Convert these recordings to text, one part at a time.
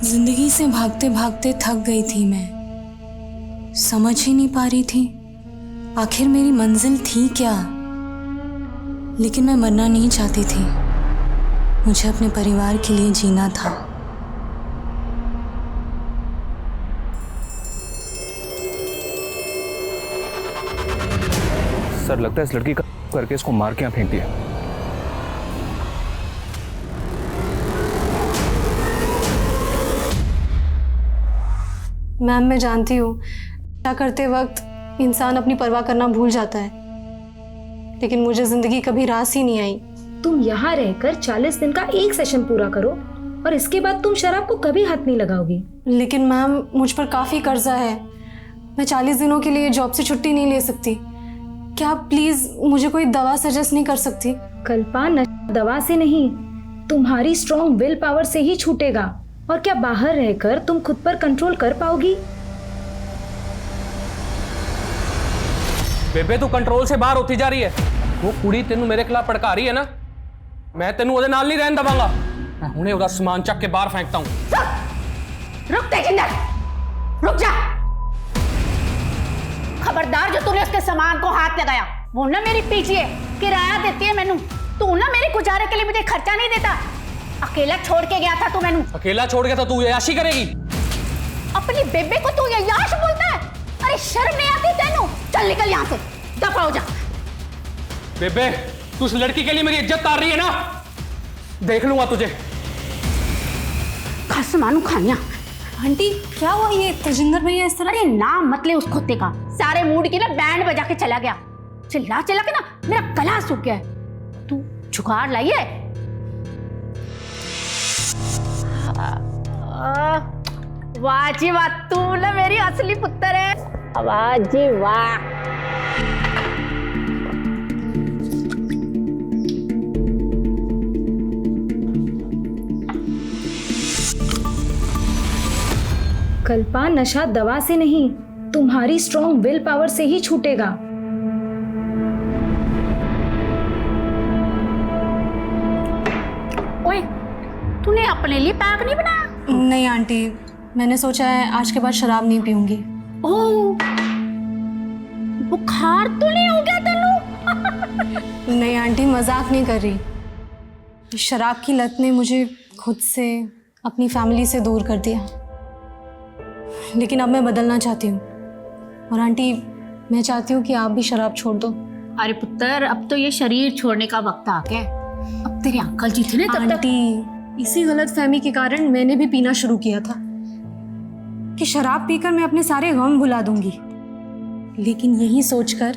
जिंदगी से भागते भागते थक गई थी मैं। समझ ही नहीं पा रही थी आखिर मेरी मंजिल थी क्या। लेकिन मैं मरना नहीं चाहती थी, मुझे अपने परिवार के लिए जीना था। सर लगता है इस लड़की का करके इसको मार के यहाँ फेंक दिया। मैम मैं जानती हूँ क्या करते वक्त इंसान अपनी परवाह करना भूल जाता है, लेकिन मुझे जिंदगी कभी रास ही नहीं आई। तुम यहाँ रहकर 40 दिन का एक सेशन पूरा करो और इसके बाद तुम शराब को कभी हाथ नहीं लगाओगी। लेकिन मैम मुझ पर काफ़ी कर्जा है, मैं 40 दिनों के लिए जॉब से छुट्टी नहीं ले सकती। क्या आप प्लीज़ मुझे कोई दवा सजेस्ट नहीं कर सकती? कल्पा, नशा दवा से नहीं, तुम्हारी स्ट्रॉन्ग विल पावर से ही छूटेगा। और क्या बाहर रहकर तुम खुद पर कंट्रोल कर पाओगी? बेबे तू कंट्रोल से बाहर होती जा रही है। वो कुड़ी तेनू मेरे खिलाफ भड़का रही है ना, मैं तेनू ओदे नाल नहीं रहन दवांगा। मैं हुणे ओदा सामान चक के बाहर फेंकता हूं। रुक तेजिंदर, रुक जा। खबरदार जो तूने उसके सामान को हाथ लगाया। वो ना मेरी पीछे है, किराया देती है मैनू। तू ना मेरे गुजारे के लिए मुझे खर्चा नहीं देता। अकेला छोड़ के गया था तू मैनू। अकेला छोड़ गया तो तू याशी करेगी? अपनी बेबे को तू याश बोलता है? अरे शर्म नहीं आती तेनू? चल निकल यहाँ से, दफा हो जा। बेबे तू उस लड़की के लिए मेरी इज्जत तार रही है ना, देख लूंगा तुझे। खस मानू खानिया। आंटी क्या हुआ ये तेजिंदर भैया इस तरह? अरे नाम मत ले उस कुत्ते का, सारे मूड की ना बैंड बजा के चला गया। चिल्ला चिल्ला के ना मेरा गला सूख गया है। तू जुगाड़ लाई है? वाह जी वाह, तू ना मेरी असली पुत्र है। वाह जी वाह। कल्पा, नशा दवा से नहीं, तुम्हारी स्ट्रॉन्ग विल पावर से ही छूटेगा। ओए, तूने अपने लिए पैक नहीं बनाया? नहीं आंटी, मैंने सोचा है आज के बाद शराब नहीं पीऊंगी। ओह, बुखार तो नहीं हो गया तेनू? नहीं आंटी, मजाक नहीं कर रही। शराब की लत ने मुझे खुद से, अपनी फैमिली से दूर कर दिया। लेकिन अब मैं बदलना चाहती हूँ। और आंटी मैं चाहती हूँ कि आप भी शराब छोड़ दो। अरे पुत्र, अब तो ये शरीर छोड़ने का वक्त आ गया। अब तेरे अंकल जी थे ना तब तक। आंटी इसी गलतफहमी के कारण मैंने भी पीना शुरू किया था कि शराब पीकर मैं अपने सारे गम भुला दूंगी। लेकिन यही सोचकर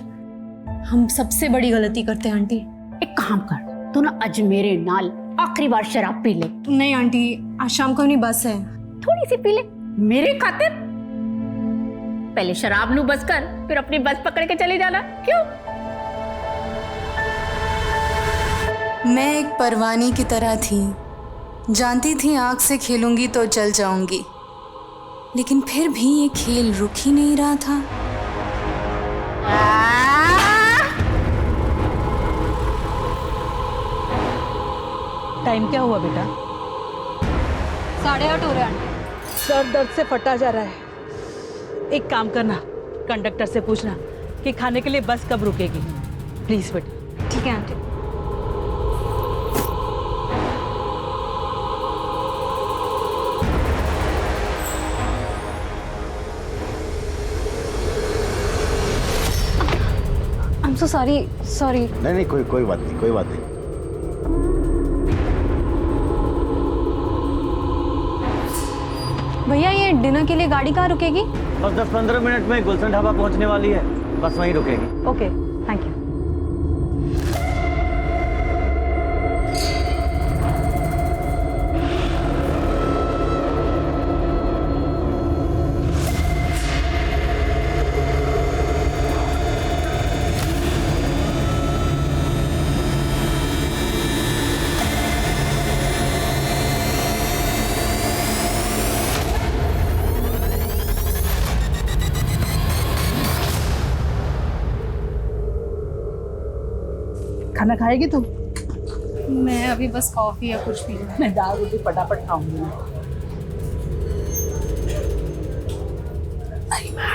हम सबसे बड़ी गलती करते हैं आंटी। एक काम कर, तू ना आज मेरे नाल आखिरी बार शराब पी ले। नहीं आंटी, आज शाम को अपनी बस है। थोड़ी सी पी ले मेरे खातिर। पहले शराब नू बस कर, फिर अपनी बस पकड़ के चले जाना। क्यों? मैं एक परवानी की तरह थी, जानती थी आग से खेलूंगी तो जल जाऊंगी, लेकिन फिर भी ये खेल रुक ही नहीं रहा था। टाइम क्या हुआ बेटा? 8:30 हो रहे हैं। सर दर्द से फटा जा रहा है। एक काम करना, कंडक्टर से पूछना कि खाने के लिए बस कब रुकेगी। प्लीज बेटा। ठीक है आंटी। I'm so sorry। नहीं कोई बात नहीं, कोई बात नहीं। भैया ये डिनर के लिए गाड़ी कहाँ रुकेगी? बस 10-15 मिनट में गुलशन ढाबा पहुंचने वाली है, बस वहीं रुकेगी। Okay, thank you. खाना खाएगी तू? मैं अभी बस कॉफी या कुछ पी लूं। मैं दाल रोटी फटाफट खाऊंगी। टाइम है।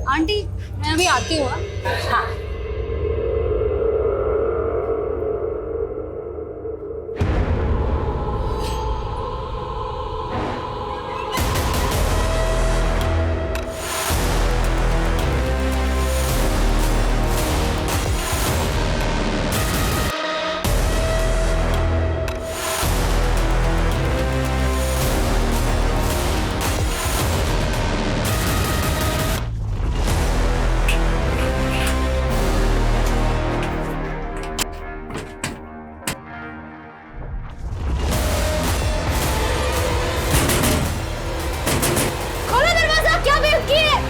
आंटी मैं अभी आती हूँ। हाँ खोलो दरवाजा, क्या बेवकूफी है।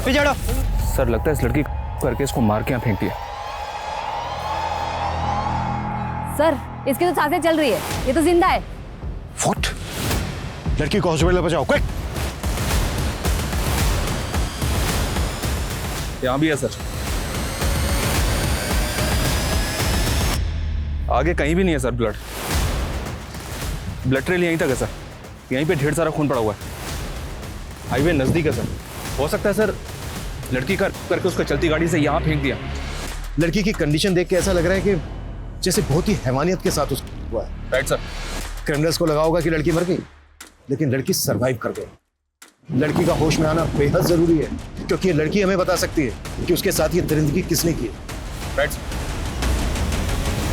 पीछे हटो। सर लगता है इस लड़की करके इसको मार के यहाँ फेंक दिया। सर इसकी तो सांसें चल रही है, ये तो जिंदा है। व्हाट? लड़की को हॉस्पिटल पहुंचाओ क्विक। यहाँ भी है सर। आगे कहीं भी नहीं है सर ब्लड ट्रेल यहीं तक है सर। यहीं पे ढेर सारा खून पड़ा हुआ है। हाईवे नजदीक है सर। हो सकता है सर लड़की करके उसको चलती गाड़ी से यहाँ फेंक दिया। लड़की की कंडीशन देख के ऐसा लग रहा है कि जैसे बहुत ही हैवानियत के साथ उसको हुआ है। Right sir. क्रिमिनल्स को लगा होगा कि लड़की मर गई, लेकिन लड़की सरवाइव कर गई। लड़की का होश में आना बेहद जरूरी है, क्योंकि ये लड़की हमें बता सकती है कि उसके साथ ये दरिंदगी किसने की है। Right sir.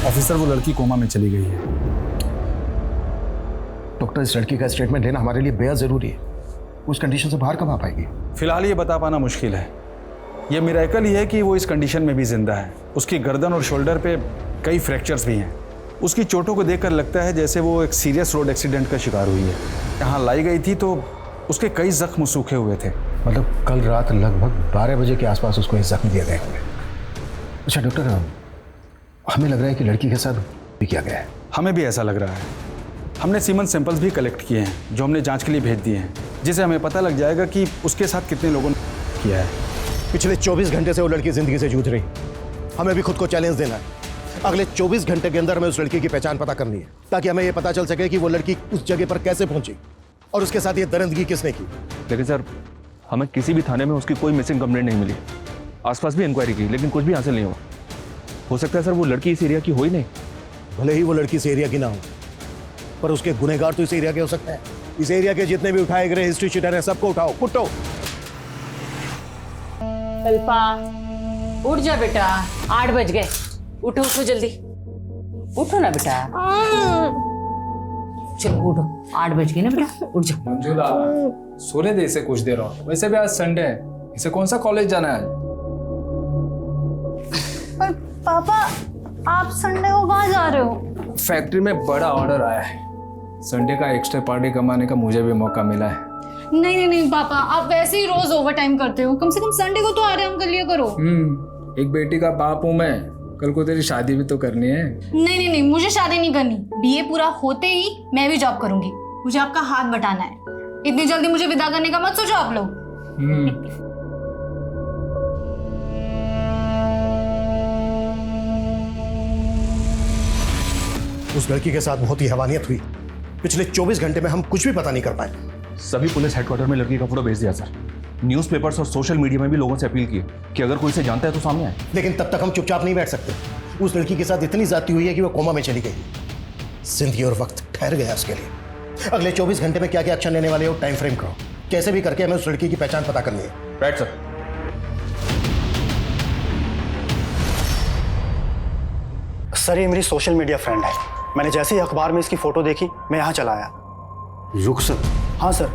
ऑफिसर वो लड़की कोमा में चली गई है। डॉक्टर इस लड़की का स्टेटमेंट लेना हमारे लिए बेहद जरूरी है। उस कंडीशन से बाहर कब आ पाएगी? फिलहाल ये बता पाना मुश्किल है। ये मिरेकल ही है कि वो इस कंडीशन में भी जिंदा है। उसकी गर्दन और शोल्डर पे कई फ्रैक्चर्स भी हैं। उसकी चोटों को देखकर लगता है जैसे वो एक सीरियस रोड एक्सीडेंट का शिकार हुई है। यहाँ लाई गई थी तो उसके कई जख्म सूखे हुए थे। मतलब कल रात लगभग 12 बजे के आसपास उसको ये जख्म दिए गए होंगे। अच्छा डॉक्टर, हमें लग रहा है कि लड़की के साथ भी किया गया है। हमें भी ऐसा लग रहा है। हमने सीमन सैंपल्स भी कलेक्ट किए हैं जो हमने जांच के लिए भेज दिए हैं, जिससे हमें पता लग जाएगा कि उसके साथ कितने लोगों ने किया है। पिछले 24 घंटे से वो लड़की जिंदगी से जूझ रही। हमें भी खुद को चैलेंज देना है। अगले 24 घंटे के अंदर हमें उस लड़की की पहचान पता करनी है, ताकि हमें यह पता चल सके कि वो लड़की उस जगह पर कैसे पहुंची और उसके साथ ये दरिंदगी किसने की। लेकिन सर हमें किसी भी थाने में उसकी कोई मिसिंग कंप्लेंट नहीं मिली। आसपास भी इंक्वायरी की लेकिन कुछ भी हासिल नहीं हुआ। हो सकता है सर वो लड़की इस एरिया की हो ही नहीं। भले ही वो लड़की इस एरिया की ना हो, पर उसके गुनहगार तो इस एरिया के हो सकते हैं। इस एरिया के जितने भी उठाए गए हिस्ट्री शीटर हैं सबको उठाओ, कुटो। कल्पा उठ जा बेटा, 8 बज गए। उठो उठो जल्दी, उठो ना बेटा। चलो उठो, 8 बज गए ना बेटा, उठ जाओ। मंजुला सोने दे इसे कुछ देर और। वैसे भी आज संडे है, इसे कौन सा कॉलेज जाना है? पर पापा आप संडे को कहाँ जा रहे हो? फैक्ट्री में बड़ा ऑर्डर आया है। संडे का एक्स्ट्रा पार्टी कमाने का मुझे भी मौका मिला है। नहीं पापा, आप वैसे ही रोज ओवर टाइम करते हो। कम से कम संडे को तो आराम कर लिया करो। एक बेटी का बाप हूँ मैं। कल को तेरी शादी भी तो करनी है। नहीं, मुझे शादी नहीं करनी। बीए पूरा होते ही मैं भी जॉब करूंगी। मुझे आपका हाथ बटाना है। इतनी जल्दी मुझे विदा करने का मत सोचो आप लोग। उस लड़की के साथ बहुत ही हैवानियत हुई। पिछले 24 घंटे में हम कुछ भी पता नहीं कर पाए। सभी पुलिस हेडक्वार्टर में लड़की का फोटो भेज दिया सर। न्यूज़पेपर्स और सोशल मीडिया में भी लोगों से अपील की कि अगर कोई इसे जानता है तो सामने आए। लेकिन तब तक हम चुपचाप नहीं बैठ सकते। उस लड़की के साथ इतनी ज्यादती हुई है कि वो कोमा में चली गई। जिंदगी और वक्त ठहर गया उसके लिए। अगले 24 घंटे में क्या क्या एक्शन लेने वाले हो, टाइम फ्रेम करो। कैसे भी करके हमें उस लड़की की पहचान पता करनी है। Right sir. सर ये मेरी सोशल मीडिया फ्रेंड है। मैंने जैसे ही अखबार में इसकी फोटो देखी मैं यहाँ चला आया। रुखसत? हाँ सर,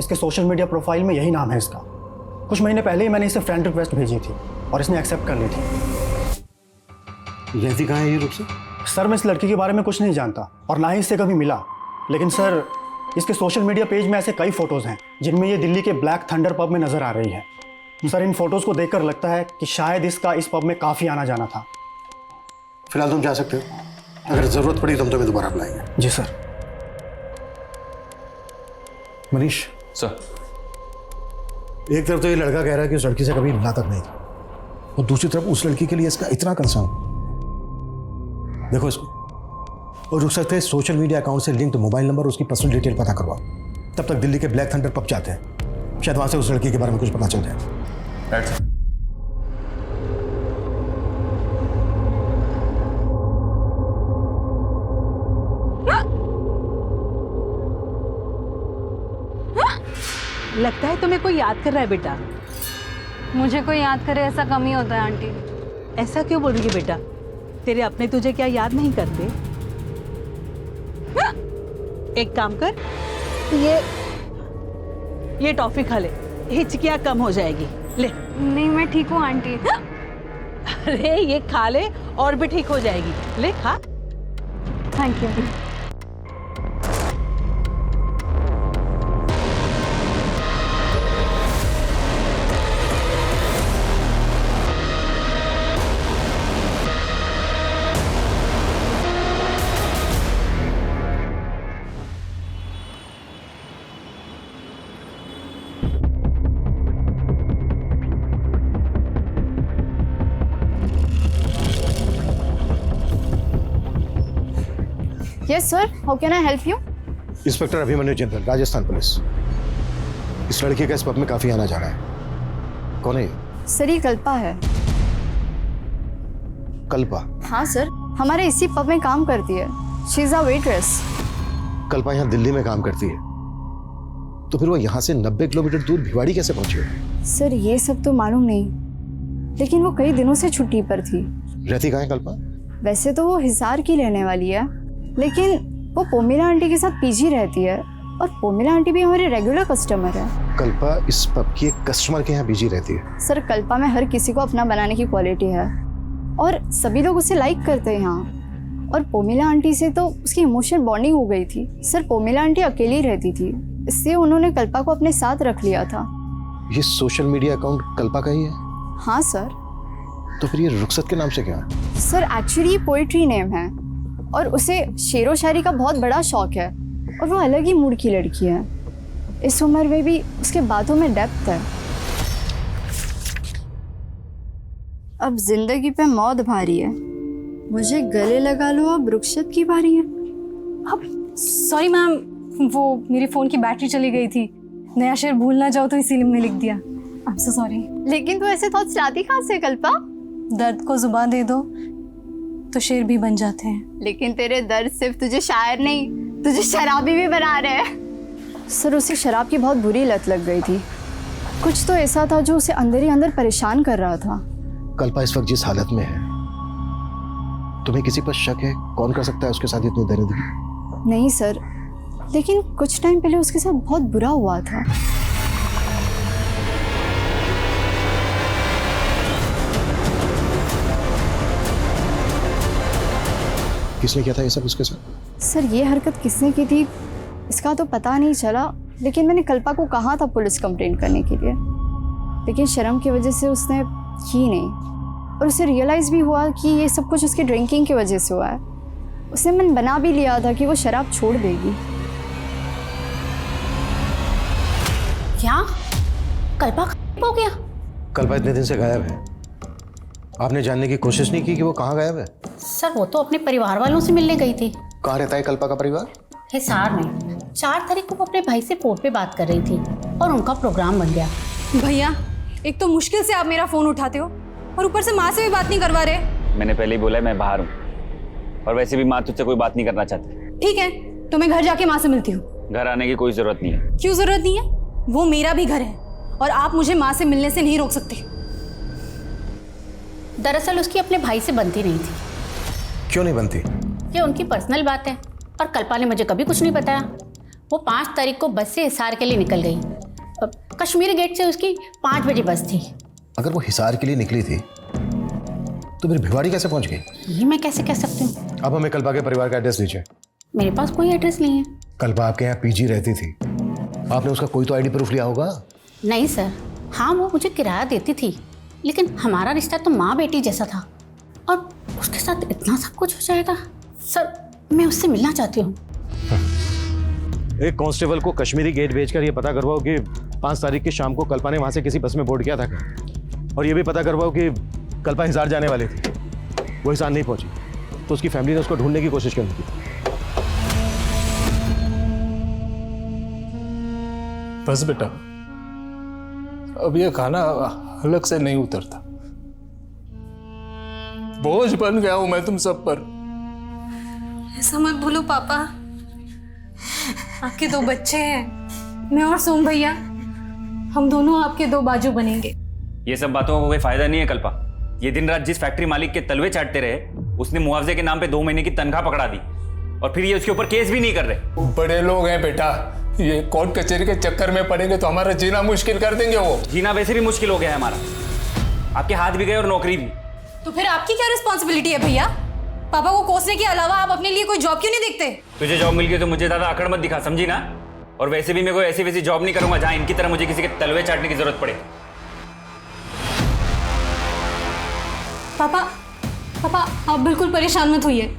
इसके सोशल मीडिया प्रोफाइल में यही नाम है इसका। कुछ महीने पहले ही मैंने इसे फ्रेंड रिक्वेस्ट भेजी थी और इसने एक्सेप्ट कर ली थी। रहती कहाँ है ये रुक से? सर मैं इस लड़की के बारे में कुछ नहीं जानता और ना ही इससे कभी मिला, लेकिन सर इसके सोशल मीडिया पेज में ऐसे कई फोटोज़ हैं जिनमें ये दिल्ली के ब्लैक थंडर पब में नज़र आ रही है। सर इन फोटोज़ को देखकर लगता है कि शायद इसका इस पब में काफ़ी आना जाना था। फिलहाल तुम जा सकते हो, अगर ज़रूरत पड़ी तो हम तुम्हें दोबारा बुलाएंगे। जी सर। मनीष सर, एक तरफ तो ये लड़का कह रहा है कि उस लड़की से कभी मिला तक नहीं था, और दूसरी तरफ उस लड़की के लिए इसका इतना कंसर्न। देखो इसको, और रुक सकते हैं सोशल मीडिया अकाउंट से लिंक्ड मोबाइल नंबर, उसकी पर्सनल डिटेल पता करवाओ। तब तक दिल्ली के ब्लैक थंडर पब जाते हैं, शायद वहां से उस लड़की के बारे में कुछ पता चल जाए। लगता है तुम्हें कोई याद कर रहा है बेटा। मुझे कोई याद करे ऐसा कम ही होता है आंटी। ऐसा क्यों बोल रही है बेटा? तेरे अपने तुझे क्या याद नहीं करते? एक काम कर, ये टॉफी खा ले, हिचकियाँ कम हो जाएगी। ले। नहीं मैं ठीक हूँ आंटी। अरे ये खा ले और भी ठीक हो जाएगी। ले खा। Thank you. Yes sir, how can I help you? Inspector Abhimanyu Jindal, Rajasthan police. इस लड़के का इस पब में काफी आना जाना है। कौन है ये? सर ये कल्पा है। कल्पा? हाँ सर, हमारे इसी पब में काम करती है। She is a waitress. Kalpa यहाँ दिल्ली में काम करती है, तो फिर वो यहाँ से 90 किलोमीटर दूर भिवाड़ी कैसे पहुंची है? सर ये सब तो मालूम नहीं, लेकिन वो कई दिनों से छुट्टी पर थी। रहती कहाँ है कल्पा? वैसे तो वो हिसार की रहने वाली है, लेकिन वो पोमिला आंटी के साथ पीजी रहती है, और पोमिला आंटी भी हमारे रेगुलर कस्टमर है। कल्पा इस पब की एक कस्टमर के यहाँ बिजी रहती है। सर कल्पा में हर किसी को अपना बनाने की क्वालिटी है, और सभी लोग उसे लाइक करते हैं यहाँ। और पोमिला आंटी से तो उसकी इमोशनल बॉन्डिंग हो गई थी। सर पोमिला आंटी अकेली रहती थी, इसलिए उन्होंने कल्पा को अपने साथ रख लिया था। ये सोशल मीडिया अकाउंट कल्पा का ही है? हाँ सर। तो फिर ये रुखसत के नाम से क्या है? सर एक्चुअली पोइट्री नेम है, और उसे शेरो शायरी का बहुत बड़ा शौक है, और वो अलग ही मूड की लड़की है। इस उम्र में भी उसके बातों में डेप्थ है। अब जिंदगी पे मौत भारी है, मुझे गले लगा लो, अब रुखसत की बारी है। अब सॉरी मैम, वो मेरी फ़ोन की बैटरी चली गई थी, नया शेर भूल ना जाओ तो इसीलिए मैंने लिख दिया। I am so sorry. लेकिन तू ऐसे थॉट्स लाती कहाँ से कल्पा? दर्द को जुबान दे दो तो शेर भी बन जाते हैं। लेकिन तेरे दर्द सिर्फ तुझे शायर नहीं, तुझे शराबी भी बना रहे हैं। सर उसे शराब की बहुत बुरी लत लग गई थी। कुछ तो ऐसा था जो उसे अंदर ही अंदर परेशान कर रहा था। कल्पा इस वक्त जिस हालत में है, तुम्हें किसी पर शक है कौन कर सकता है उसके साथ इतनी दरिद्री? नहीं सर, लेकिन कुछ टाइम पहले उसके साथ बहुत बुरा हुआ था। किसने किया था ये सब उसके साथ? सर ये हरकत किसने की थी इसका तो पता नहीं चला, लेकिन मैंने कल्पा को कहा था पुलिस कंप्लेंट करने के लिए, लेकिन शर्म की वजह से उसने की नहीं। और उसे रियलाइज़ भी हुआ कि ये सब कुछ उसकी ड्रिंकिंग की वजह से हुआ है। उसने मन बना भी लिया था कि वो शराब छोड़ देगी। क्या कल्पा हो गया? कल्पा इतने दिन से गायब है, आपने जानने की कोशिश नहीं की कि वो कहाँ गायब है? सर वो तो अपने परिवार वालों से मिलने गई थी। कहाँ रहता है कल्पा का परिवार? हिसार में। 4 तारीख को वो अपने भाई से फोन पे बात कर रही थी और उनका प्रोग्राम बन गया। भैया एक तो मुश्किल से आप मेरा फ़ोन उठाते हो, और ऊपर से माँ से भी बात नहीं करवा रहे। मैंने पहले ही बोला है मैं बाहर हूँ, और वैसे भी माँ तुझसे कोई बात नहीं करना चाहती। ठीक है, तो मैं घर जाके माँ से मिलती हूँ। घर आने की कोई जरूरत नहीं है। क्यों जरूरत नहीं है? वो मेरा भी घर है, और आप मुझे माँ से मिलने से नहीं रोक सकते। दरअसल उसकी अपने भाई से बनती नहीं थी। क्यों नहीं बनती? ये उनकी पर्सनल बात है, और कल्पा ने मुझे कभी कुछ नहीं बताया। वो 5 तारीख को बस से हिसार के लिए निकल गई। कश्मीरी गेट से उसकी 5 बजे बस थी। अगर वो हिसार के लिए निकली थी तो फिर भिवाड़ी कैसे पहुंच गई? ये मैं कैसे कह सकती हूँ? अब हमें कल्पा के परिवार का एड्रेस दीजिए। मेरे पास कोई एड्रेस नहीं है। कल्पा आपके यहाँ पीजी रहती थी, आपने उसका कोई तो आईडी प्रूफ लिया होगा? नहीं सर, हाँ वो मुझे किराया देती थी, लेकिन हमारा रिश्ता तो माँ बेटी जैसा था, और उसके साथ इतना सब कुछ हो जाएगा। सर मैं उससे मिलना चाहती हूँ। एक कांस्टेबल को कश्मीरी गेट भेजकर ये पता करवाओ कि 5 तारीख की शाम को कल्पा ने वहां से किसी बस में बोर्ड किया था क्या? और ये भी पता करवाओ कि कल्पा हिसार जाने वाली थी, वो हिसार नहीं पहुंची, तो उसकी फैमिली ने उसको ढूंढने की कोशिश करनी थी। बस बेटा, अब ये खाना हलक से नहीं उतरता। बोझ बन गया हूं मैं तुम सब पर। ऐसा मत बोलो पापा, आपके 2 बच्चे हैं, मैं और सोम भैया, हम दोनों आपके 2 बाजू बनेंगे। ये सब बातों का कोई फायदा नहीं है कल्पा। ये दिन रात जिस फैक्ट्री मालिक के तलवे चाटते रहे, उसने मुआवजे के नाम पे 2 महीने की तनख्वाह पकड़ा दी, और फिर ये उसके ऊपर केस भी नहीं कर रहे। बड़े लोग हैं बेटा, ये कोर्ट कचहरी के चक्कर में पड़ेंगे तो हमारा जीना मुश्किल कर देंगे। वो जीना वैसे भी मुश्किल हो गया है हमारा, आपके हाथ भी गए और नौकरी भी। तो फिर आपकी क्या रिस्पॉन्सिबिलिटी है भैया? पापा को कोसने के अलावा आप अपने लिए कोई जॉब क्यों नहीं देखते? तुझे जॉब मिल गई तो मुझे ज्यादा अकड़ मत दिखा, समझी ना? और वैसे भी मैं कोई ऐसी वैसी जॉब नहीं करूंगा जहां इनकी तरह मुझे किसी के तलवे चाटने की जरूरत पड़े। पापा पापा आप बिल्कुल परेशान मत होइए,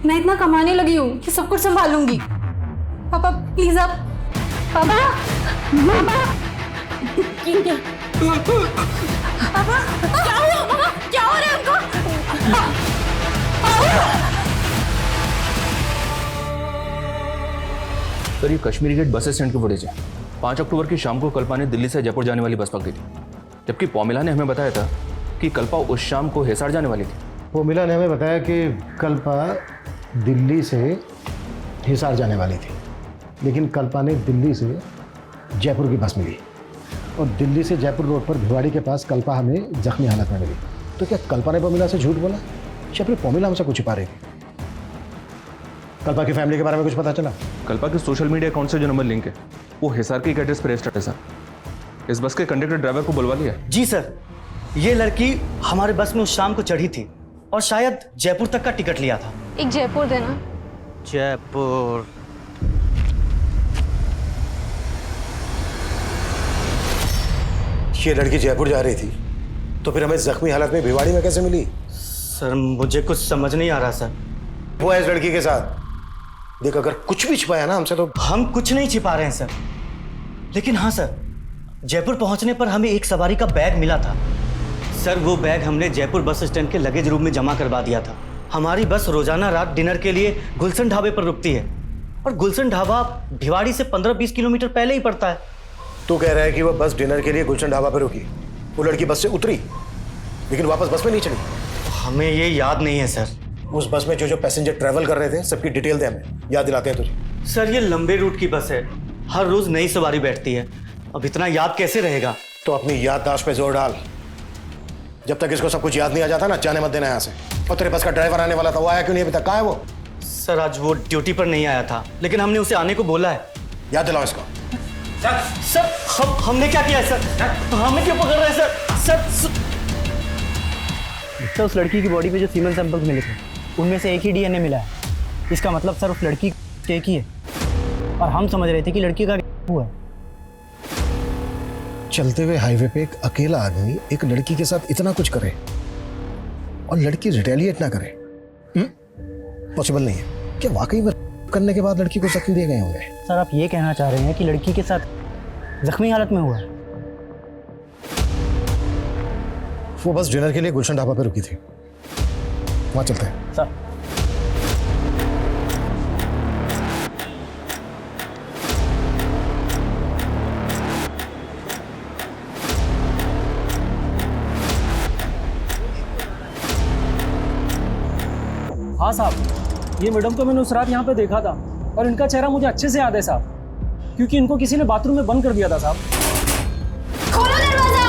मैं इतना कमाने लगी हूँ कि सब कुछ संभालूंगी। पापा प्लीज आप, पापा पापा पापा क्या हो रहा है? पापा क्या हो रहा है उनको? सर ये कश्मीरी गेट बस स्टैंड की फुटेज है। 5 अक्टूबर की शाम को कल्पा ने दिल्ली से जयपुर जाने वाली बस पकड़ी थी, जबकि पौमिला ने हमें बताया था कि कल्पा उस शाम को हिसार जाने वाली थी। पौमिला ने हमें बताया कि कल्पा दिल्ली से हिसार जाने वाली थी, लेकिन कल्पा ने दिल्ली से जयपुर की बस मिली, और दिल्ली से जयपुर रोड पर भिवाड़ी के पास कल्पा हमें जख्मी हालत में मिली। तो क्या कल्पा ने पौमिला से झूठ बोला या फिर पौमिला हमसे कुछ छिपा रही थी? कल्पा की फैमिली के बारे में कुछ पता चला? कल्पा के सोशल मीडिया अकाउंट से जो नंबर लिंक है वो हिसार के एड्रेस पर रजिस्टर्ड है सर। इस बस के कंडक्टर ड्राइवर को बुलवा लिया? जी सर, ये लड़की हमारे बस में उस शाम को चढ़ी थी और शायद जयपुर तक का टिकट लिया था। एक जयपुर देना। जयपुर। ये लड़की जयपुर जा रही थी, तो फिर हमें जख्मी हालत में भिवाड़ी में कैसे मिली? सर मुझे कुछ समझ नहीं आ रहा सर। वो है इस लड़की के साथ। देख अगर कुछ भी छिपाया ना हमसे तो। हम कुछ नहीं छिपा रहे हैं सर, लेकिन हाँ सर, जयपुर पहुंचने पर हमें एक सवारी का बैग मिला था। सर वो बैग हमने जयपुर बस स्टैंड के लगेज रूम में जमा करवा दिया था। हमारी बस रोजाना रात डिनर के लिए गुलशन ढाबे पर रुकती है, और गुलशन ढाबा भिवाड़ी से 15-20 किलोमीटर पहले ही पड़ता है। तू कह रहा है कि वो बस डिनर के लिए गुलशन ढाबा पर रुकी, वो लड़की बस से उतरी लेकिन वापस बस में नहीं चढ़ी? हमें ये याद नहीं है सर। उस बस में जो जो पैसेंजर ट्रैवल कर रहे थे सबकी डिटेल दे, हमें याद दिलाते हैं तुझे। सर ये लंबे रूट की बस है, हर रोज नई सवारी बैठती है, अब इतना याद कैसे रहेगा? तो अपनी याददाश्त पे जोर डाल। जब तक इसको सब कुछ याद नहीं आ जाता ना, जाने मत देना यहाँ से। और तेरे बस का ड्राइवर आने वाला था, वो आया क्यों नहीं अभी तक? कहाँ है वो? सर आज वो ड्यूटी पर नहीं आया था, लेकिन हमने उसे आने को बोला है। याद दिलाओ इसको। सर हमने क्या किया है सर? हमें क्यों पकड़ रहे हैं सर? सर उस लड़की की बॉडी पे जो सीमेंट सैंपल्स मिले थे उनमें से एक ही डीएनए मिला है। इसका मतलब सर उस लड़की एक ही है, और हम समझ रहे थे कि लड़की का हुआ है। चलते हुए हाईवे पे एक अकेला आदमी एक लड़की के साथ इतना कुछ करे और लड़की रिटेलिएट ना करे, पॉसिबल नहीं है। क्या वाकई में करने के बाद लड़की को जख्मी दिए गए होंगे? सर आप ये कहना चाह रहे हैं कि लड़की के साथ जख्मी हालत में हुआ है? वो बस डिनर के लिए गुलशन ढाबा पे रुकी थी, वहां चलते हैं। सर हाँ साहब, ये मैडम को मैंने उस रात यहाँ पे देखा था, और इनका चेहरा मुझे अच्छे से याद है साहब, क्योंकि इनको किसी ने बाथरूम में बंद कर दिया था साहब। खोलो दरवाजा,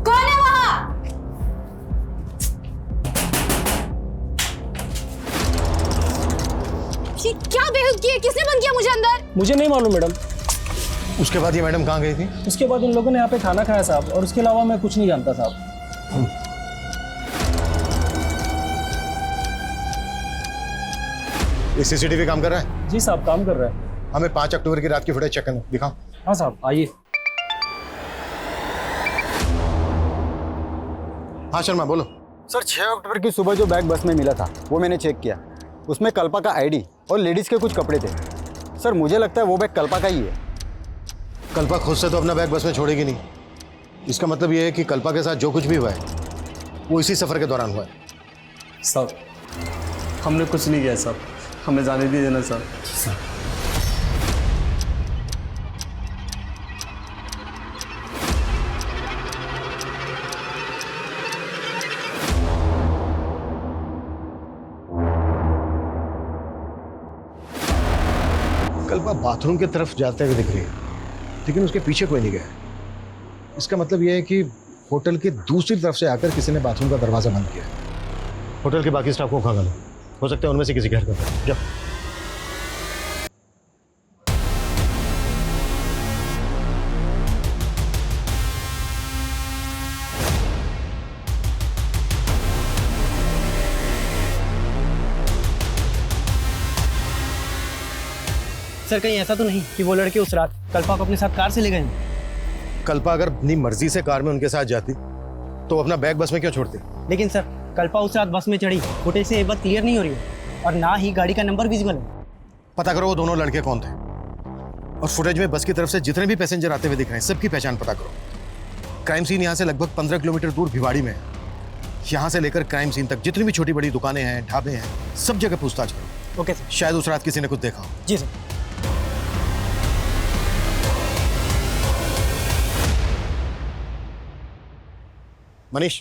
कौन है वहां? क्या बेहुद किया? किसने बंद किया मुझे अंदर? मुझे नहीं मालूम मैडम। उसके बाद ये मैडम कहाँ गई थी? उसके बाद इन लोगों ने यहाँ पे खाना खाया साहब, और उसके अलावा मैं कुछ नहीं जानता साहब। ये सीसीटीवी काम कर रहा है? जी साहब, काम कर रहा है। हमें 5 अक्टूबर की रात की फुटेज चेक करना, दिखाओ। हाँ साहब, आइए। हाँ शर्मा बोलो। सर 6 अक्टूबर की सुबह जो बैग बस में मिला था वो मैंने चेक किया। उसमें कल्पा का आईडी और लेडीज़ के कुछ कपड़े थे। सर मुझे लगता है वो बैग कल्पा का ही है। कल्पा खुद से तो अपना बैग बस में छोड़ेगी नहीं। इसका मतलब ये है कि कल्पा के साथ जो कुछ भी हुआ है वो इसी सफ़र के दौरान हुआ है। साहब हमने कुछ नहीं किया साहब, हमें जाने दीजिए ना साहब। कल्पा बाथरूम की तरफ जाते हुए दिख रही है, लेकिन उसके पीछे कोई नहीं गया। इसका मतलब यह है कि होटल की दूसरी तरफ से आकर किसी ने बाथरूम का दरवाजा बंद किया। होटल के बाकी स्टाफ को खंगालो, हो सकता है उनमें से किसी की हरकत है। जाओ। सर कहीं ऐसा तो नहीं कि वो लड़के उस रात कल्पा को अपने साथ कार से ले गए? कल्पा अगर अपनी मर्जी से कार में उनके साथ जाती तो अपना बैग बस में क्यों छोड़ती? लेकिन सर कल्पा उस रात बस में चढ़ी, फुटेज से ये बात क्लियर नहीं हो रही है और ना ही गाड़ी का नंबर विजिबल है। पता करो वो दोनों लड़के कौन थे, और फुटेज में बस की तरफ से जितने भी पैसेंजर आते हुए दिख रहे हैं सबकी पहचान पता करो। क्राइम सीन यहाँ से लगभग 15 किलोमीटर दूर भिवाड़ी में है। यहाँ से लेकर क्राइम सीन तक जितनी भी छोटी बड़ी दुकानें हैं, ढाबे हैं, सब जगह पूछताछ करो। Okay sir. शायद उस रात किसी ने कुछ देखा हो। जी सर। मनीष,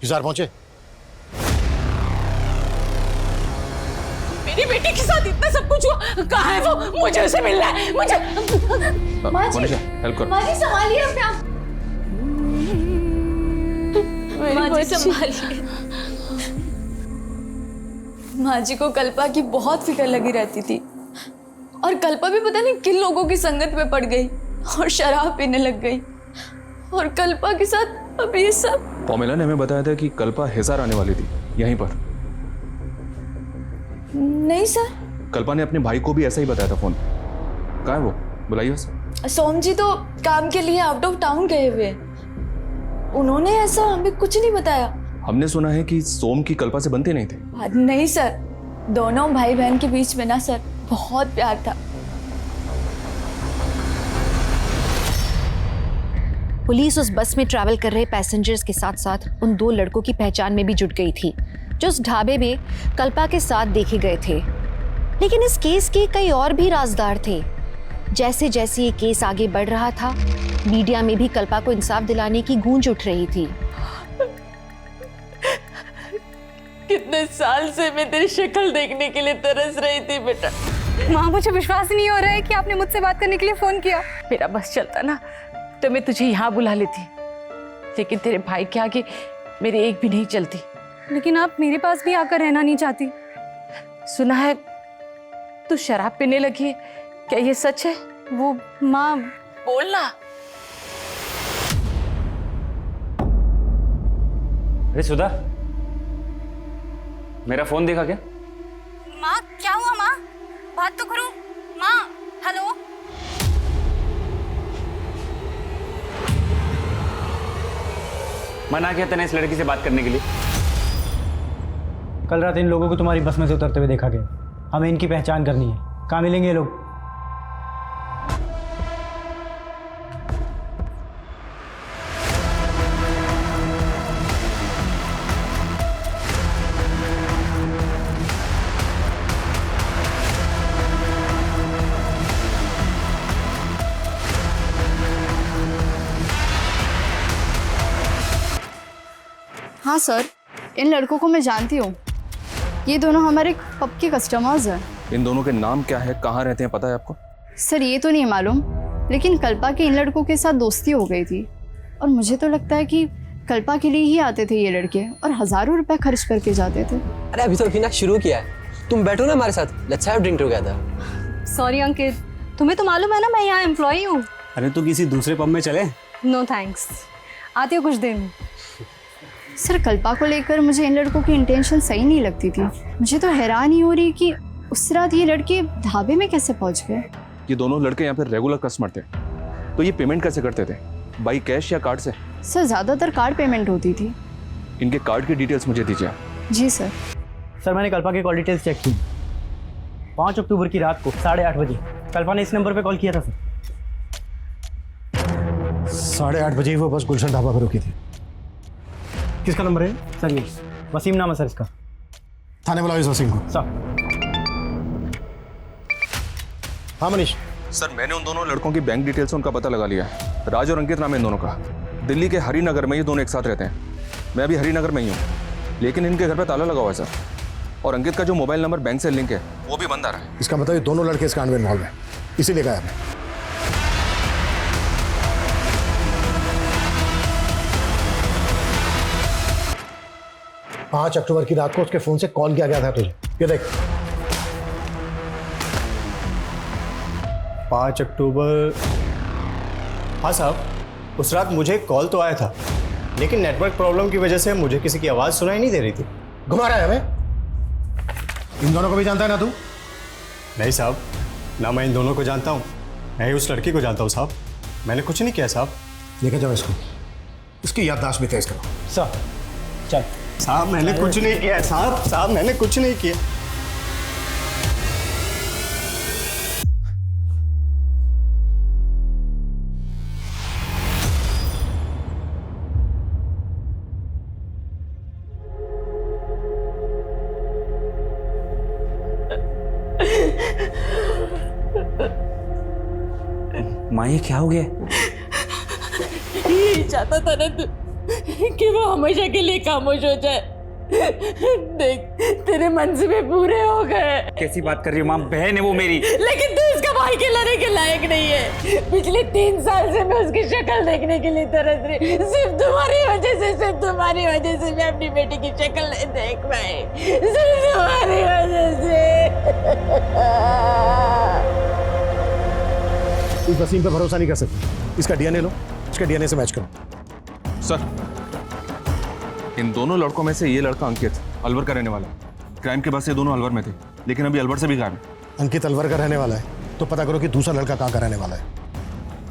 हिसार पहुंचे? मेरी बेटी के साथ इतना सब कुछ हुआ, कहाँ है वो? मुझे उसे मिलना है, मुझे। मनीषा हेल्प करो। माँ जी संभालिए अपने आप। माँ जी संभालिए। माँ जी को कल्पा की बहुत फिक्र लगी रहती थी, और कल्पा भी पता नहीं किन लोगों की संगत में पड़ गई और शराब पीने लग गई, और कल्पा के साथ अब ये सब। पॉमेला ने हमें बताया था कि कल्पा हिसार आने वाली थी यहीं पर। नहीं सर, कल्पा ने अपने भाई को भी ऐसा ही बताया था फोन। कहाँ है वो? बुलाइए उसे। सोम जी तो काम के लिए आउट ऑफ टाउन गए हुए, उन्होंने ऐसा हमें कुछ नहीं बताया। हमने सुना है कि सोम की कल्पा से बनते नहीं थे। नहीं सर, दोनों भाई बहन के बीच में ना सर बहुत प्यार था। पुलिस उस बस में ट्रैवल कर रहे पैसेंजर्स के साथ साथ उन 2 लड़कों की पहचान में भी जुट गई थी जो उस ढाबे में कल्पा के साथ देखे गए थे। लेकिन इस केस के कई और भी राजदार थे। जैसे जैसे ये केस आगे बढ़ रहा था, मीडिया में भी कल्पा को इंसाफ दिलाने की गूंज उठ रही थी। कितने साल से मैं तेरी शक्ल देखने के लिए तरस रही थी बेटा। माँ, मुझे विश्वास नहीं हो रहा है कि आपने मुझसे बात करने के लिए फोन किया। मेरा बस चलता ना तो मैं तुझे यहाँ बुला लेती, लेकिन तेरे भाई के आगे मेरी एक भी नहीं चलती। लेकिन आप मेरे पास भी आकर रहना नहीं चाहती? सुना है तू शराब पीने लगी है, क्या ये सच है? वो माँ, बोलना। अरे सुधा, मेरा फोन देखा क्या? माँ क्या हुआ? माँ बात तो करो। माँ हेलो। मना किया तूने इस लड़की से बात करने के लिए? कल रात इन लोगों को तुम्हारी बस में से उतरते हुए देखा गया। हमें इनकी पहचान करनी है। कहाँ मिलेंगे ये लोग? हाँ सर, इन लड़कों को मैं जानती हूँ। ये दोनों हमारे पब के कस्टमर्स हैं। इन दोनों के नाम क्या है, कहाँ रहते हैं, पता है आपको? सर ये तो नहीं मालूम, लेकिन कल्पा के इन लड़कों के साथ दोस्ती हो गई थी, और मुझे तो लगता है कि कल्पा के लिए ही आते थे ये लड़के, और हज़ारों रुपए खर्च करके जाते थे। अरे अभी तो अभी ना शुरू किया है, तुम बैठो ना हमारे साथ, let's have drink together. Sorry Ankit, तुम्हें तो मालूम है ना मैं यहाँ एम्प्लॉई हूँ। अरे तो किसी दूसरे पब में चले? नो थैंक्स, आती हो कुछ देर में। सर कल्पा को लेकर मुझे इन लड़कों की इंटेंशन सही नहीं लगती थी। मुझे तो हैरान ही हो रही कि उस रात ये लड़के ढाबे में कैसे पहुंच गए? ये दोनों लड़के यहाँ पे रेगुलर कस्टमर थे, तो ये पेमेंट कैसे करते थे? बाई कैश या कार्ड से? सर ज़्यादातर कार्ड पेमेंट होती थी। इनके कार्ड की डिटेल्स मुझे दीजिए। जी सर। सर मैंने कल्पा की कॉल डिटेल्स चेक की। 5 अक्टूबर की रात को 8:30 बजे कल्पा ने इस नंबर पे कॉल किया था सर। 8:30 बजे ही वो बस गुलशन ढाबा पर रुकी थी। किसका नंबर है सर? ये वसीम नाम है सर इसका। थाने बुलाओ इस वसीम को। सर। हाँ मनीष। सर मैंने उन दोनों लड़कों की बैंक डिटेल्स उनका पता लगा लिया है। राज और अंकित नाम है इन दोनों का। दिल्ली के हरिनगर में ये दोनों एक साथ रहते हैं। मैं अभी हरिनगर में ही हूँ, लेकिन इनके घर पे ताला लगा हुआ है सर। और अंकित का जो मोबाइल नंबर बैंक से लिंक है वो भी बंद आ रहा है। इसका मतलब ये दोनों लड़के इस कांड में इन्वॉल्व हैं, इसीलिए गायब है। 5 अक्टूबर की रात को उसके फोन से कॉल किया गया था तुझे, ये देख। 5 अक्टूबर। हाँ साहब, उस रात मुझे एक कॉल तो आया था, लेकिन नेटवर्क प्रॉब्लम की वजह से मुझे किसी की आवाज़ सुनाई नहीं दे रही थी। घुमा रहा है हमें? इन दोनों को भी जानता है ना तू? नहीं साहब, ना मैं इन दोनों को जानता हूँ, मैं ही उस लड़की को जानता हूँ साहब। मैंने कुछ नहीं किया साहब। लेके जाओ इसको, इसकी याददाश्त भी तेज करो। सर चल। साहब मैंने कुछ नहीं किया साहब मैंने कुछ नहीं किया। माँ ये क्या हो गया? यही चाहता था ना तू कि वो हमेशा के लिए खामोश हो जाए। देख तेरे मंसूबे पूरे हो गए। कैसी बात कर रही हो माँ? बहन है वो मेरी। लेकिन तू इसका भाई कहलाने के लायक नहीं है। पिछले 3 साल से मैं उसकी शक्ल देखने के लिए तरस रही। सिर्फ तुम्हारी वजह से मैं अपनी बेटी की शक्ल नहीं देख पाई। सिर्फ तुम्हारी वजह से। इस वसीम पे भरोसा नहीं कर सकते। इसका डीएनए लो, इसके डीएनए से मैच करो। सर इन दोनों लड़कों में से ये लड़का अंकित अलवर का रहने वाला है। क्राइम के बाद से दोनों अलवर में थे, लेकिन अभी अलवर से भी गायब है। अंकित अलवर का रहने वाला है तो पता करो कि दूसरा लड़का कहाँ का रहने वाला है।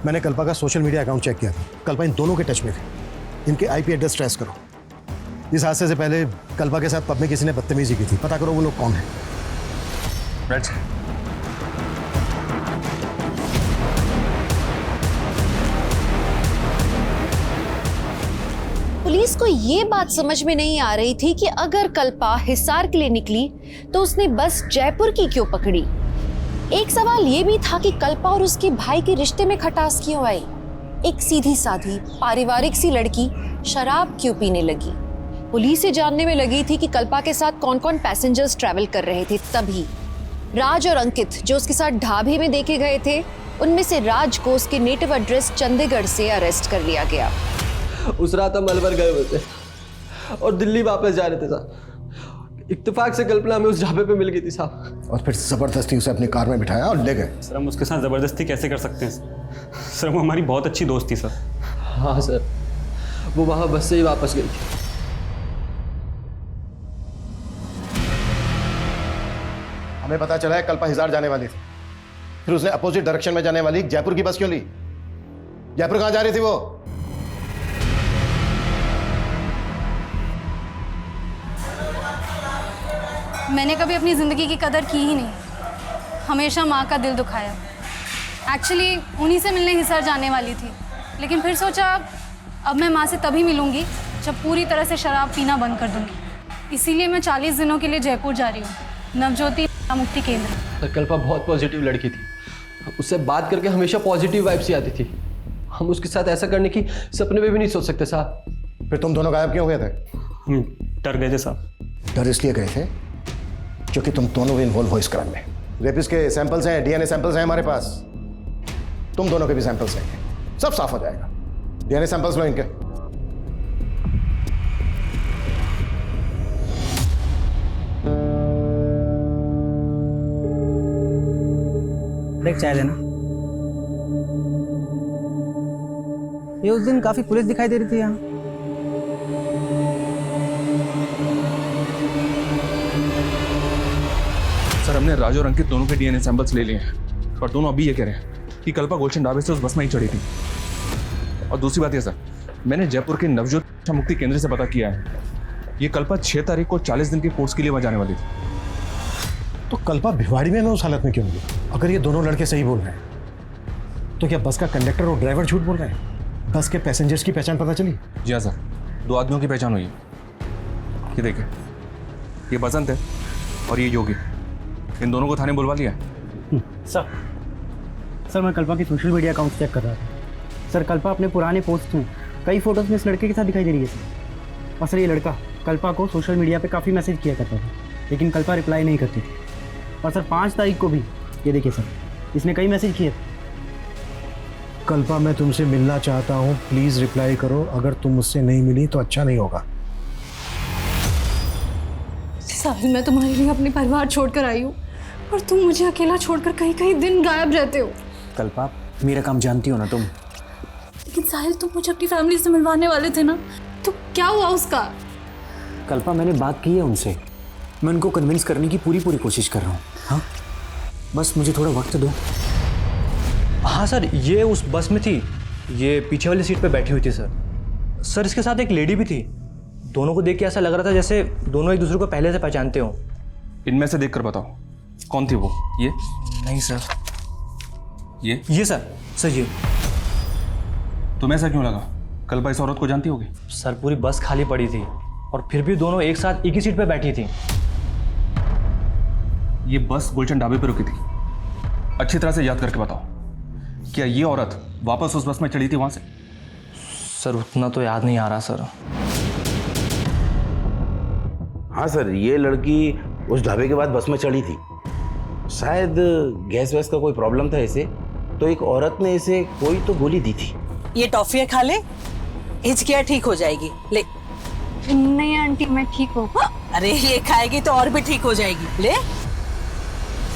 मैंने कल्पा का सोशल मीडिया अकाउंट चेक किया था, कल्पा इन दोनों के टच में थे। इनके आईपी एड्रेस ट्रेस करो। इस हादसे से पहले कल्पा के साथ पब में किसी ने बदतमीजी की थी, पता करो वो लोग कौन है। राइट। पुलिस को ये बात समझ में नहीं आ रही थी कि अगर कल्पा हिसार के लिए निकली तो उसने बस जयपुर की क्यों पकड़ी। एक सवाल ये भी था कि कल्पा और उसके भाई के रिश्ते में खटास क्यों आई। एक सीधी साधी पारिवारिक सी लड़की शराब क्यों पीने लगी। पुलिस से जानने में लगी थी कि कल्पा के साथ कौन कौन पैसेंजर्स ट्रैवल कर रहे थे। तभी राज और अंकित जो उसके साथ ढाबे में देखे गए थे, उनमें से राज को उसके नेटिव एड्रेस चंडीगढ़ से अरेस्ट कर लिया गया। उस रात हम अलवर गए हुए थे और दिल्ली वापस जा रहे थे साहब। इत्तेफाक से कल्पना हमें उस ढाबे पे मिल गई थी साहब। और फिर जबरदस्ती उसे अपनी कार में बिठाया और ले गए। सर हम उसके साथ ज़बरदस्ती कैसे कर सकते हैं सर? वो हमारी बहुत अच्छी दोस्त थी सर। हाँ सर, वो वहाँ बस से ही वापस गई थी। हमें पता चला है कल्पा हिसार जाने वाली थी, फिर उसने अपोजिट डायरेक्शन में जाने वाली जयपुर की बस क्यों ली? जयपुर कहाँ जा रही थी वो? मैंने कभी अपनी ज़िंदगी की कदर की ही नहीं, हमेशा माँ का दिल दुखाया। एक्चुअली उन्हीं से मिलने हिसार जाने वाली थी, लेकिन फिर सोचा अब मैं माँ से तभी मिलूंगी जब पूरी तरह से शराब पीना बंद कर दूंगी। इसीलिए मैं 40 दिनों के लिए जयपुर जा रही हूँ, नवज्योति मुक्ति केंद्र। कल्पा बहुत पॉजिटिव लड़की थी, उससे बात करके हमेशा पॉजिटिव वाइब्स ही आती थी। हम उसके साथ ऐसा करने की सपने में भी नहीं सोच सकते साहब। फिर तुम दोनों गायब क्यों हुए थे? हम डर गए थे साहब। डर इसलिए गए थे क्योंकि तुम दोनों भी इन्वॉल्व हो इस क्राइम में। रेपिस्ट के सैंपल्स हैं, डीएनए सैंपल्स हैं हमारे पास, तुम दोनों के भी सैंपल्स हैं, सब साफ हो जाएगा। डीएनए सैंपल्स लो इनके। देख चाय लेना। ये उस दिन काफी पुलिस दिखाई दे रही थी यहाँ। सर हमने राज और अंकित दोनों के डीएनए सैंपल्स ले लिए हैं, पर दोनों अभी ये कह रहे हैं कि कल्पा गुलशन ढाबे से उस बस में ही चढ़ी थी। और दूसरी बात ये सर, मैंने जयपुर के नवजोत शिक्षा मुक्ति केंद्र से पता किया है, ये कल्पा 6 तारीख को 40 दिन के कोर्स के लिए वहाँ जाने वाली थी। तो कल्पा भिवाड़ी में उस हालत में क्यों मिली? अगर ये दोनों लड़के सही बोल रहे हैं तो क्या बस का कंडक्टर और ड्राइवर झूठ बोल रहे हैं? बस के पैसेंजर्स की पहचान पता चली? जी हाँ सर, 2 आदमियों की पहचान हुई है। ये देखिए, ये बसंत है और ये योगी, इन दोनों को थाने बुलवा लिया है। सर मैं कल्पा की सोशल मीडिया अकाउंट चेक कर रहा था। सर कल्पा अपने पुराने पोस्ट में कई फोटोज में इस लड़के के साथ दिखाई दे रही है सर। और सर ये लड़का कल्पा को सोशल मीडिया पे काफ़ी मैसेज किया करता था, लेकिन कल्पा रिप्लाई नहीं करती थी। और सर 5 तारीख को भी ये देखिए सर, इसने कई मैसेज किए। कल्पा मैं तुमसे मिलना चाहता हूँ, प्लीज़ रिप्लाई करो। अगर तुम मुझसे नहीं मिली तो अच्छा नहीं होगा। साहिल, मैं तुम्हारे लिए अपने परिवार छोड़कर आई हूँ और तुम मुझे अकेला छोड़कर कहीं कहीं दिन गायब रहते हो। कल्पा मेरा काम जानती हो ना तुम। लेकिन साहिल, तुम मुझे अपनी फैमिली से मिलवाने वाले थे ना, तो क्या हुआ उसका? कल्पा मैंने बात की है उनसे, मैं उनको कन्विंस करने की पूरी कोशिश कर रहा हूँ। हाँ बस मुझे थोड़ा वक्त दो। हाँ सर, ये उस बस में थी, ये पीछे वाली सीट पे बैठी हुई थी सर। सर इसके साथ एक लेडी भी थी। दोनों को देख के ऐसा लग रहा था जैसे दोनों एक दूसरे को पहले से पहचानते हो। इनमें से देखकर बताओ कौन थी वो? ये नहीं सर। ये सर ये। तुम्हें ऐसा क्यों लगा? कल्पा इस औरत को जानती होगी? सर पूरी बस खाली पड़ी थी और फिर भी दोनों एक साथ एक ही सीट पे बैठी थी। ये बस गुलशन ढाबे पे रुकी थी। अच्छी तरह से याद करके बताओ, क्या ये औरत वापस उस बस में चढ़ी थी वहां से? सर उतना तो याद नहीं आ रहा सर। हाँ सर, ये लड़की उस ढाबे के बाद बस में चढ़ी थी। शायद गैस वैस का कोई प्रॉब्लम था इसे, तो एक औरत ने इसे कोई तो गोली दी थी। ये टॉफियाँ खा ले, हिचकियाँ ठीक हो जाएगी। ले। नहीं आंटी, मैं ठीक हूँ। अरे ये खाएगी तो और भी ठीक हो जाएगी। ले।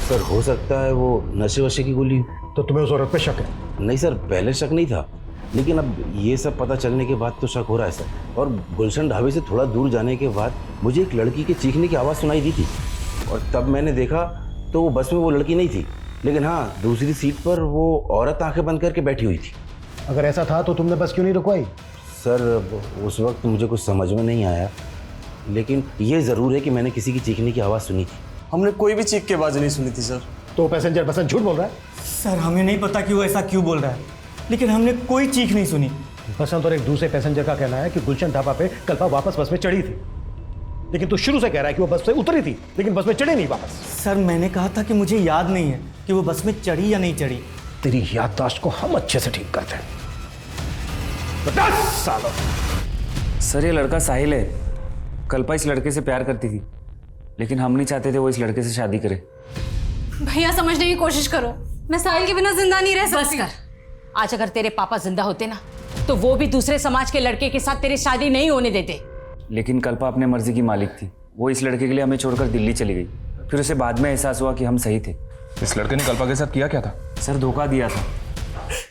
सर हो सकता है वो नशे वशे की गोली। तो तुम्हें उस औरत पे शक है? नहीं सर, पहले शक नहीं था, लेकिन अब ये सब पता चलने के बाद तो शक हो रहा है सर। और गुलशन ढाबे से थोड़ा दूर जाने के बाद मुझे एक लड़की के चीखने की आवाज़ सुनाई दी थी, और तब मैंने देखा तो वो बस में वो लड़की नहीं थी, लेकिन हाँ दूसरी सीट पर वो औरत आंखें बंद करके बैठी हुई थी। अगर ऐसा था तो तुमने बस क्यों नहीं रुकवाई? सर उस वक्त मुझे कुछ समझ में नहीं आया, लेकिन ये ज़रूर है कि मैंने किसी की चीखने की आवाज़ सुनी थी। हमने कोई भी चीख की आवाज़ नहीं सुनी थी सर। तो पैसेंजर बसंत झूठ बोल रहा है? सर हमें नहीं पता कि वो ऐसा क्यों बोल रहा है, लेकिन हमने कोई चीख नहीं सुनी। बसंत और एक दूसरे पैसेंजर का कहना है कि गुलशन ढाबा पे कल्पा वापस बस में चढ़ी थी, लेकिन तू शुरू से कह रहा है कि वो बस से उतरी थी लेकिन बस में चढ़ी नहीं वापस। सर मैंने कहा था कि मुझे याद नहीं है कि वो बस में चढ़ी या नहीं चढ़ी। तेरी याददाश्त को हम अच्छे से ठीक करते हैं। 10 सालों। सर ये लड़का साहिल है। कल्पा इस लड़के से प्यार करती थी, लेकिन हम नहीं चाहते थे वो इस लड़के से शादी करे। भैया समझने की कोशिश करो, मैं साहिल के बिना जिंदा नहीं रह सकती। बस कर। आज अगर तेरे पापा जिंदा होते ना, तो वो भी दूसरे समाज के लड़के के साथ तेरी शादी नहीं होने देते। लेकिन कल्पा अपने मर्जी की मालिक थी। वो इस लड़के के लिए हमें छोड़कर दिल्ली चली गई। फिर उसे बाद में एहसास हुआ कि हम सही थे। इस लड़के ने कल्पा के साथ किया क्या था? सर धोखा दिया था।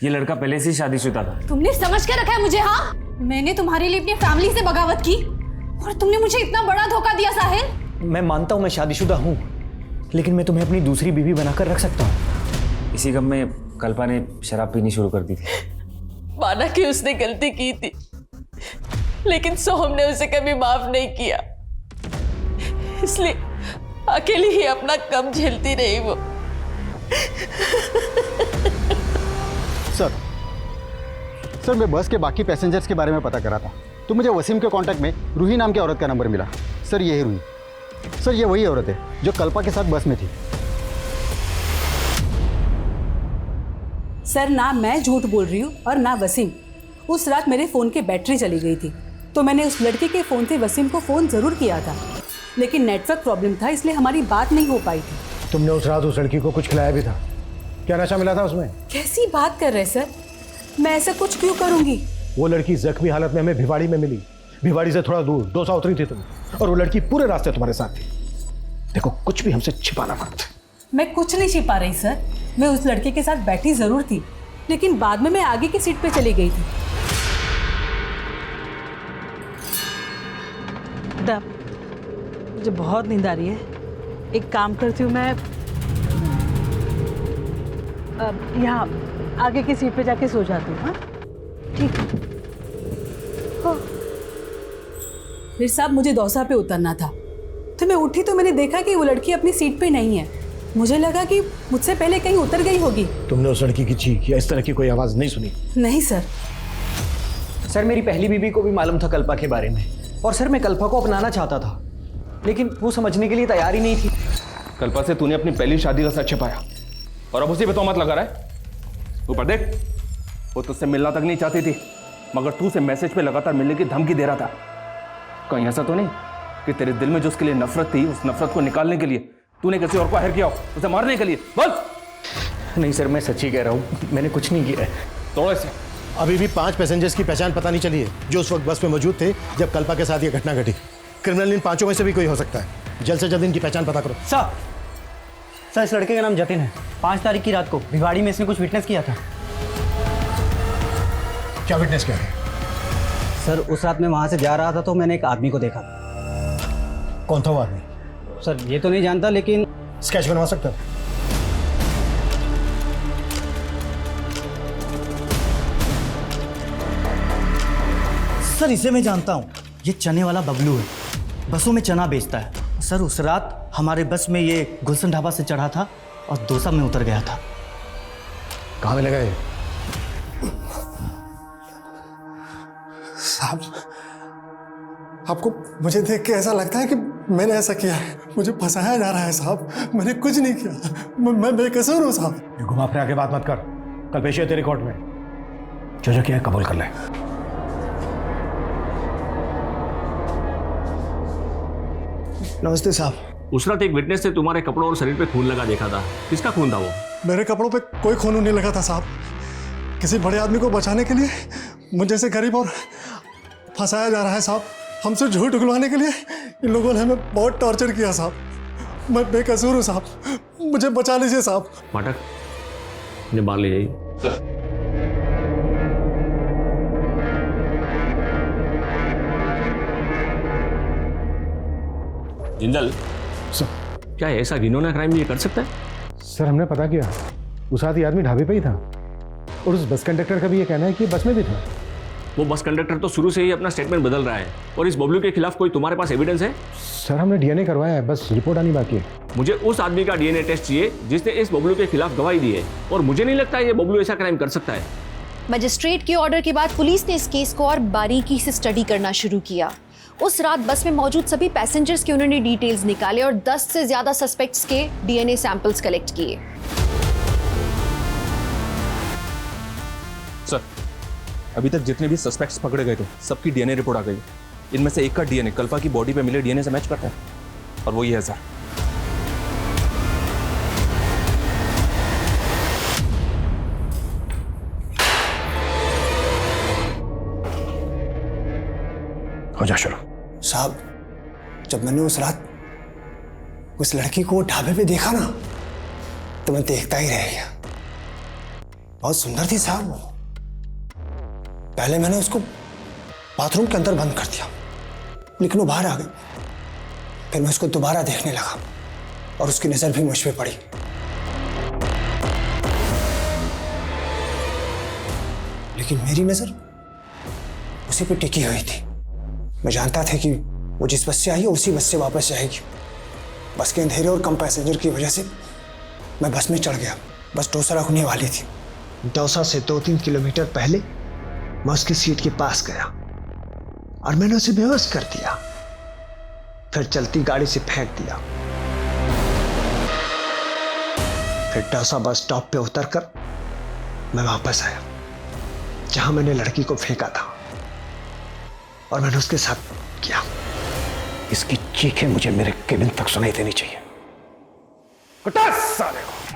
ये लड़का पहले से ही शादीशुदा था। तुमने समझ के रखा है मुझे? हाँ, मैंने तुम्हारे लिए अपनी फैमिली से बगावत की और तुमने मुझे इतना बड़ा धोखा दिया साहिल। मैं मानता हूँ मैं शादीशुदा हूँ, लेकिन मैं तुम्हें अपनी दूसरी बीवी बनाकर रख सकता हूँ। इसी गम में कल्पा ने शराब पीनी शुरू कर दी थी। माना कि उसने गलती की थी, लेकिन सोहम ने उसे कभी माफ नहीं किया, इसलिए अकेली ही अपना गम झेलती रही वो। सर मैं बस के बाकी पैसेंजर्स के बारे में पता करा था, तो मुझे वसीम के कांटेक्ट में रूही नाम की औरत का नंबर मिला। सर ये है रूही। सर ये वही औरत है जो कल्पा के साथ बस में थी। सर ना मैं झूठ बोल रही हूँ और ना वसीम। उस रात मेरे फ़ोन की बैटरी चली गई थी, तो मैंने उस लड़के के फ़ोन से वसीम को फ़ोन ज़रूर किया था, लेकिन नेटवर्क प्रॉब्लम था, इसलिए हमारी बात नहीं हो पाई थी। तुमने उस रात उस लड़की को कुछ खिलाया भी था? क्या नशा मिला था उसमें? कैसी बात कर रहे सर, मैं ऐसा कुछ क्यों करूँगी? वो लड़की जख्मी हालत में हमें भिवाड़ी में मिली। भिवाड़ी से थोड़ा दूर डोसा उतरी थी तुम, और वो लड़की पूरे रास्ते तुम्हारे साथ थी। देखो कुछ भी हमसे छिपाना मत। मैं कुछ नहीं छिपा रही सर, मैं उस लड़के के साथ बैठी ज़रूर थी, लेकिन बाद में मैं आगे की सीट पे चली गई थी। मुझे बहुत नींद आ रही है, एक काम करती हूँ, मैं यहाँ आगे की सीट पे जाके सो जाती हूँ। हाँ ठीक है। फिर साहब मुझे दौसा पे उतरना था, तो मैं उठी तो मैंने देखा कि वो लड़की अपनी सीट पे नहीं है। मुझे लगा कि मुझसे पहले कहीं उतर गई होगी। तुमने उस लड़की की चीख या इस तरह की कोई आवाज नहीं सुनी? नहीं सर। सर मेरी पहली बीबी को भी मालूम था कल्पा के बारे में, और सर मैं कल्पा को अपनाना चाहता था, लेकिन वो समझने के लिए तैयार ही नहीं थी। कल्पा से तूने अपनी पहली शादी का सच छिपाया और अब उसी पे तोहमत लगा रहा है। ऊपर देख, वो तुझसे मिलना तक नहीं चाहती थी, मगर तू उसे मैसेज पे लगातार मिलने की धमकी दे रहा था। कहीं ऐसा तो नहीं कि तेरे दिल में जो उसके लिए नफरत थी, उस नफरत को निकालने के लिए तूने किसी और को हायर किया हो, उसे मारने के लिए? बोल। नहीं सर, मैं सच्ची कह रहा हूँ, मैंने कुछ नहीं किया है। तोड़े से अभी भी 5 पैसेंजर्स की पहचान पता नहीं चली है जो उस वक्त बस में मौजूद थे जब कल्पा के साथ ये घटना घटी। क्रिमिनल इन 5 में से भी कोई हो सकता है। जल्द से जल्द इनकी पहचान पता करो। सर इस लड़के का नाम जतिन है। 5 तारीख की रात को भिवाड़ी में इसने कुछ विटनेस किया था। क्या विटनेस किया है? सर उस रात मैं वहाँ से जा रहा था तो मैंने एक आदमी को देखा। कौन था वो आदमी? सर ये तो नहीं जानता, लेकिन स्केच बनवा सकता है? सर इसे मैं जानता हूँ, ये चने वाला बबलू है, बसों में चना बेचता है। सर उस रात हमारे बस में ये गुलशन ढाबा से चढ़ा था और दौसा में उतर गया था। कहाँ मिलेगा ये? साहब आपको मुझे देख के ऐसा लगता है कि मैंने ऐसा किया है, मुझे फंसाया जा रहा है साहब। मैंने कुछ नहीं किया, मैं बेकसूर हूँ साहब। ये घुमा फिरा के बात मत कर, कल पेश है तेरी कोर्ट में। जो किया है कबूल कर ले। नमस्ते साहब। उस रात एक विटनेस ने तुम्हारे कपड़ों और शरीर पे खून लगा देखा था, किसका खून था वो? मेरे कपड़ों पे कोई खून नहीं लगा था साहब। किसी बड़े आदमी को बचाने के लिए मुझे जैसे गरीब और फंसाया जा रहा है साहब। हमसे झूठ उगलवाने के लिए इन लोगों ने हमें बहुत टॉर्चर किया साहब। मैं बेकसूर हूँ साहब, मुझे बचा लीजिए साहब। पाठक इन्हें बाहर ले जाइए। जिंदल सर, क्या ऐसा घिनौना क्राइम ये कर सकता है? सर हमने पता किया, उस आदमी आदमी ढाबे पे ही था और उस बस कंडक्टर का भी ये कहना है कि बस में भी था। वो बस कंडक्टर तो शुरू से ही अपना स्टेटमेंट बदल रहा है। और इस बबलू के खिलाफ कोई तुम्हारे पास एविडेंस है? सर हमने डीएनए करवाया है, बस रिपोर्ट आनी बाकी है। मुझे उस आदमी का डीएनए टेस्ट चाहिए जिसने इस बबलू के खिलाफ गवाही दी है, और मुझे नहीं लगता ये बबलू ऐसा क्राइम कर सकता है। मजिस्ट्रेट के ऑर्डर के बाद पुलिस ने इस केस को और बारीकी से स्टडी करना शुरू किया। उस रात बस में मौजूद सभी पैसेंजर्स के उन्होंने डिटेल्स निकाले और 10 से ज्यादा सस्पेक्ट्स के डीएनए सैंपल्स कलेक्ट किए। सर, अभी तक जितने भी सस्पेक्ट्स पकड़े गए थे सबकी डीएनए रिपोर्ट आ गई। इनमें से एक का डीएनए कल्पा की बॉडी पे मिले डीएनए से मैच करता है, और वो ये है सर। हो जा शुरू। साहब जब मैंने उस रात उस लड़की को ढाबे पे देखा ना, तो मैं देखता ही रह गया। बहुत सुंदर थी साहब वो। पहले मैंने उसको बाथरूम के अंदर बंद कर दिया, लेकिन वो बाहर आ गई। फिर मैं उसको दोबारा देखने लगा और उसकी नजर भी मुझ पे पड़ी। लेकिन मेरी नजर उसी पे टिकी हुई थी। मैं जानता था कि वो जिस बस से आई है उसी बस से वापस जाएगी। बस के अंधेरे और कम पैसेंजर की वजह से मैं बस में चढ़ गया। बस दौसा रुकने वाली थी। दौसा से 2-3 किलोमीटर पहले मैं उसकी सीट के पास गया और मैंने उसे बेहोश कर दिया, फिर चलती गाड़ी से फेंक दिया। फिर दौसा बस स्टॉप पे उतरकर मैं वापस आया जहां मैंने लड़की को फेंका था, और मैंने उसके साथ किया। इसकी चीखें मुझे मेरे केबिन तक सुनाई देनी चाहिए। साले को